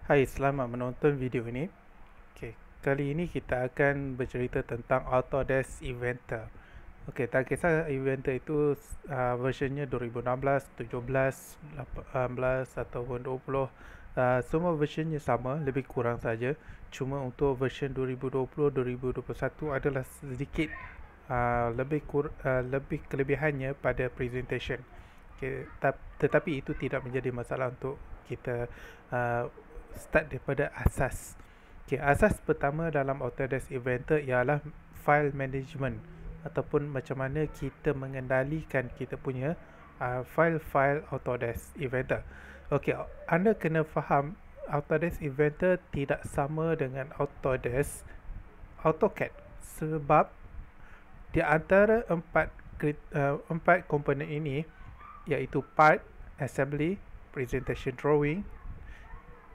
Hai, selamat menonton video ini. Okey, kali ini kita akan bercerita tentang Autodesk Inventor. Okey, tak kisah Inventor itu versionnya 2016, 17, 18 ataupun 20. Semua versionnya sama, lebih kurang saja. Cuma untuk version 2020, 2021 adalah sedikit lebih kelebihannya pada presentation. Okay, tetapi itu tidak menjadi masalah untuk kita start daripada asas. Okay, asas pertama dalam Autodesk Inventor ialah file management ataupun macam mana kita mengendalikan kita punya file-file Autodesk Inventor. Okay, anda kena faham Autodesk Inventor tidak sama dengan Autodesk AutoCAD sebab di antara empat komponen ini iaitu part, assembly, presentation drawing.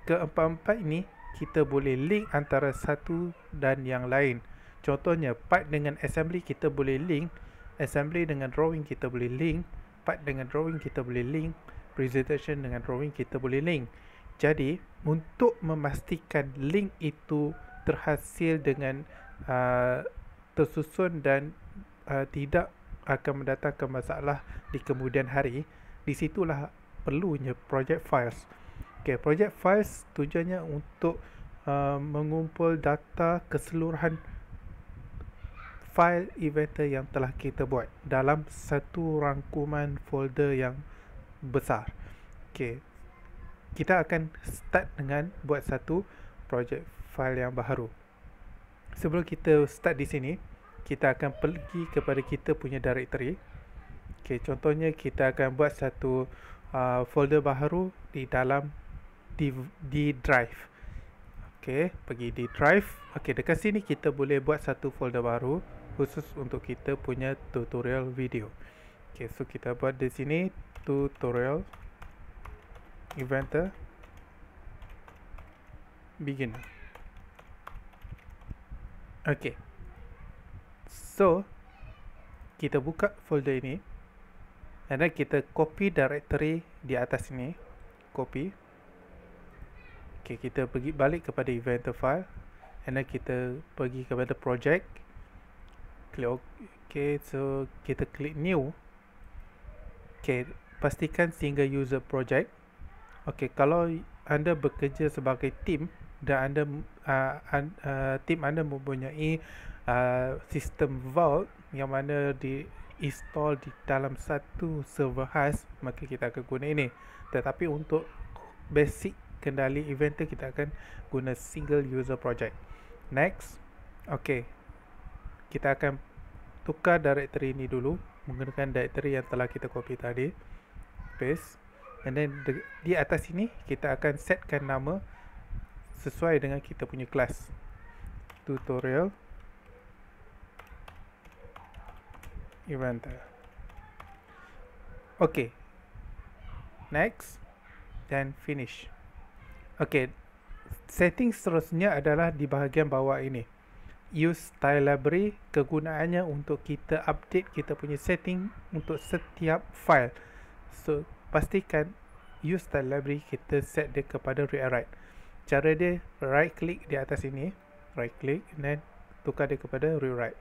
Keempat-empat ini kita boleh link antara satu dan yang lain. Contohnya part dengan assembly kita boleh link, assembly dengan drawing kita boleh link, part dengan drawing kita boleh link, presentation dengan drawing kita boleh link. Jadi untuk memastikan link itu terhasil dengan tersusun dan tidak akan mendatangkan masalah di kemudian hari, di situlah perlunya project files. Okay, project files tujuannya untuk mengumpul data keseluruhan file Inventor yang telah kita buat dalam satu rangkuman folder yang besar. Okay, kita akan start dengan buat satu project file yang baru. Sebelum kita start di sini, kita akan pergi kepada kita punya directory. Okay, contohnya kita akan buat satu folder baru di dalam di drive. Okay, pergi di drive. Okay, dekat sini kita boleh buat satu folder baru khusus untuk kita punya tutorial video. Okay, so kita buat di sini tutorial Inventor beginner. Okay, so kita buka folder ini dan kita copy directory di atas ini, copy. Okay, kita pergi balik kepada Inventor file and then kita pergi kepada project, klik OK. So kita klik new. Okay, pastikan single user project. Okay, kalau anda bekerja sebagai tim dan anda tim anda mempunyai sistem Vault yang mana install di dalam satu server khas, maka kita akan guna ini. Tetapi untuk basic kendali Inventor kita akan guna single user project. Next. Okay, kita akan tukar directory ini dulu menggunakan directory yang telah kita copy tadi, paste, and then di atas ini kita akan setkan nama sesuai dengan kita punya kelas, tutorial Inventor. Okay, next dan finish. Okay, setting seterusnya adalah di bahagian bawah ini, use style library. Kegunaannya untuk kita update kita punya setting untuk setiap file. So pastikan use style library kita set dia kepada read and write. Cara dia right click di atas ini, right click and then tukar dia kepada read write.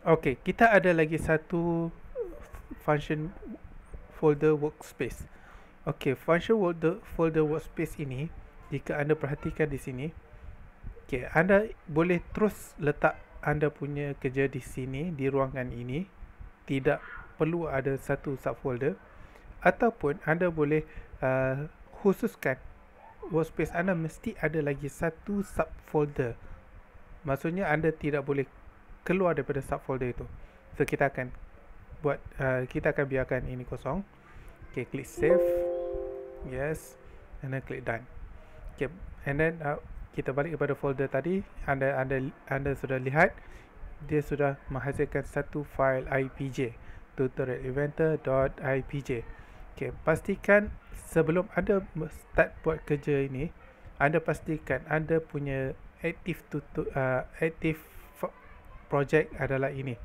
Okay, kita ada lagi satu function folder workspace. Okay, function folder workspace ini, jika anda perhatikan di sini, okay, anda boleh terus letak anda punya kerja di sini, di ruangan ini, tidak perlu ada satu subfolder, ataupun anda boleh khususkan workspace anda mesti ada lagi satu subfolder. Maksudnya anda tidak boleh keluar daripada subfolder itu. So kita akan buat kita akan biarkan ini kosong. Okay, klik save, yes, and then klik done. Okay, and then kita balik kepada folder tadi. Anda sudah lihat dia sudah menghasilkan satu file IPJ, tutorialinventor.ipj. Okay, pastikan sebelum anda start buat kerja ini, anda pastikan anda punya active project adalah ini.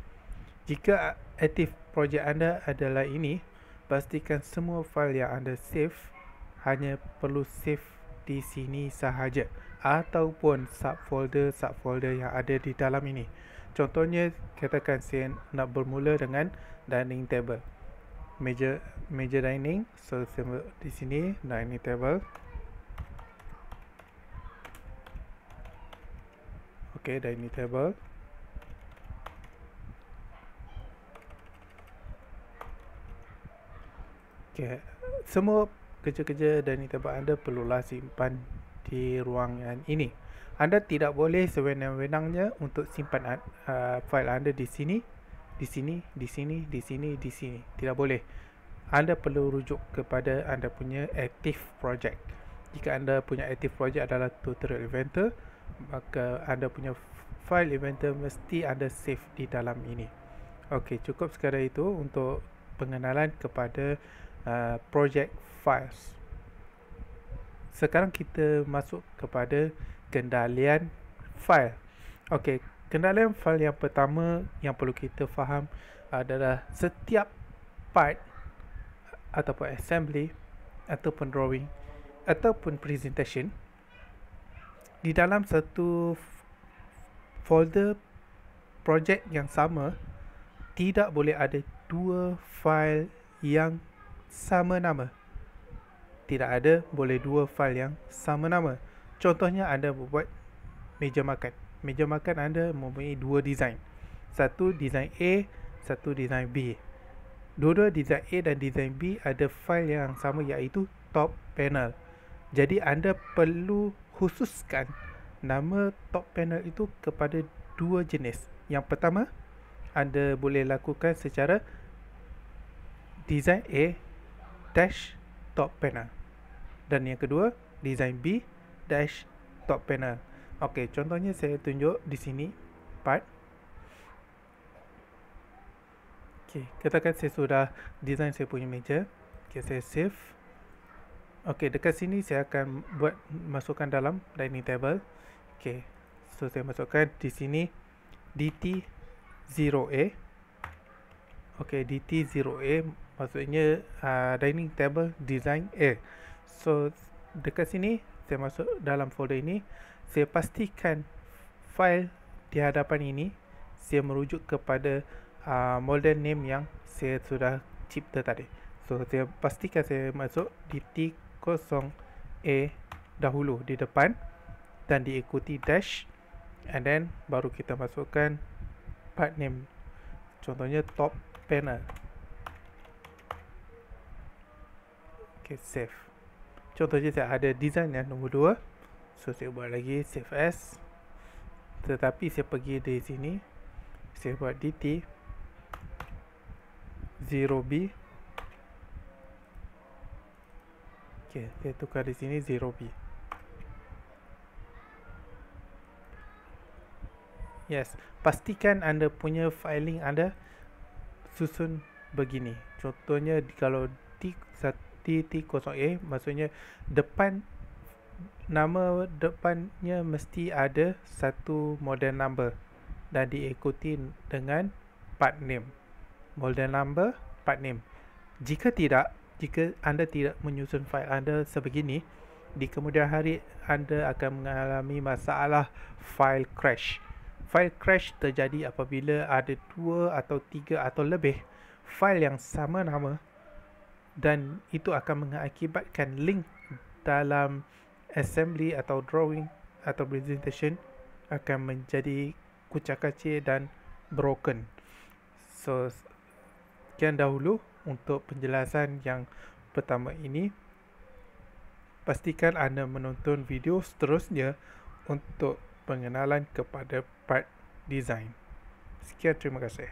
Jika active project anda adalah ini, pastikan semua file yang anda save hanya perlu save di sini sahaja, ataupun subfolder yang ada di dalam ini. Contohnya, katakan saya nak bermula dengan dining table, meja dining. So saya di sini dining table. Okay, dining table. Okay, semua kerja-kerja dining table anda perlulah simpan di ruangan ini. Anda tidak boleh sewenang-wenangnya untuk simpan fail anda di sini, di sini, di sini, di sini, di sini. Tidak boleh. Anda perlu rujuk kepada anda punya active project. Jika anda punya active project adalah tutorial Inventor, maka anda punya file Inventor mesti anda save di dalam ini. Okey, cukup sekadar itu untuk pengenalan kepada project files. Sekarang kita masuk kepada kendalian file. Okey, kendalian file yang pertama yang perlu kita faham adalah setiap part ataupun assembly ataupun drawing ataupun presentation di dalam satu folder project yang sama tidak boleh ada dua file yang sama nama. Tidak ada boleh dua file yang sama nama. Contohnya anda membuat meja makan. Meja makan anda mempunyai dua design. Satu design A, satu design B. Dua-dua design A dan design B ada file yang sama, iaitu top panel. Jadi anda perlu khususkan nama top panel itu kepada dua jenis. Yang pertama, anda boleh lakukan secara design A dash top panel, dan yang kedua design B dash top panel. Okey, contohnya saya tunjuk di sini part. Okey, katakan saya sudah design saya punya meja. Okey, saya save. Okey, dekat sini saya akan masukkan dalam dining table. Okey, so saya masukkan di sini DT0A. Okey, DT0A maksudnya dining table design A. So dekat sini saya masuk dalam folder ini. Saya pastikan file di hadapan ini saya merujuk kepada model name yang saya sudah cipta tadi. So saya pastikan saya masuk DT0A dahulu di depan dan diikuti dash, and then baru kita masukkan part name, contohnya top panel. Okay, save. Contohnya saya ada design yang nombor 2. So saya buat lagi save as. Tetapi saya pergi di sini, saya buat DT 0B. Okay, saya tukar di sini 0B. Yes, pastikan anda punya filing anda susun begini. Contohnya kalau DT0A, maksudnya nama depannya mesti ada satu model number dan diikuti dengan part name. Model number, part name. Jika anda tidak menyusun file anda sebegini, di kemudian hari anda akan mengalami masalah file crash. File crash terjadi apabila ada 2 atau 3 atau lebih file yang sama nama, dan itu akan mengakibatkan link dalam assembly atau drawing atau presentation akan menjadi kucak-kacir dan broken. So sekian dahulu untuk penjelasan yang pertama ini. Pastikan anda menonton video seterusnya untuk pengenalan kepada part design. Sekian, terima kasih.